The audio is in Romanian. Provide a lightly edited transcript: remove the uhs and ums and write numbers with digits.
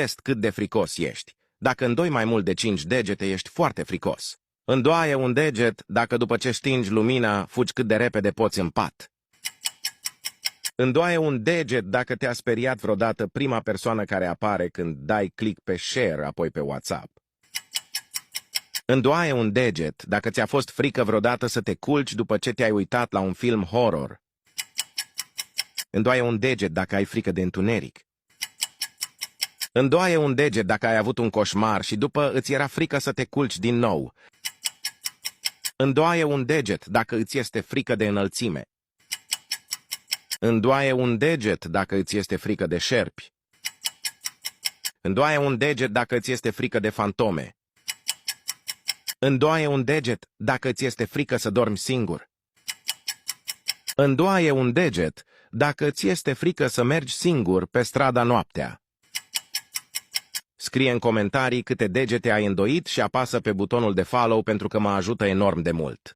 test cât de fricos ești. Dacă îndoi mai mult de 5 degete, ești foarte fricos. Îndoaie un deget dacă după ce stingi lumina, fugi cât de repede poți în pat. Îndoaie un deget dacă te-a speriat vreodată prima persoană care apare când dai click pe share apoi pe WhatsApp. Îndoaie un deget dacă ți-a fost frică vreodată să te culci după ce te-ai uitat la un film horror. Îndoaie un deget dacă ai frică de întuneric. Îndoaie un deget dacă ai avut un coșmar și după îți era frică să te culci din nou. Îndoaie un deget dacă îți este frică de înălțime. Îndoaie un deget dacă îți este frică de șerpi. Îndoaie un deget dacă îți este frică de fantome. Îndoaie un deget dacă îți este frică să dormi singur. Îndoaie un deget dacă îți este frică să mergi singur pe strada noaptea. Scrie în comentarii câte degete ai îndoit și apasă pe butonul de follow pentru că mă ajută enorm de mult.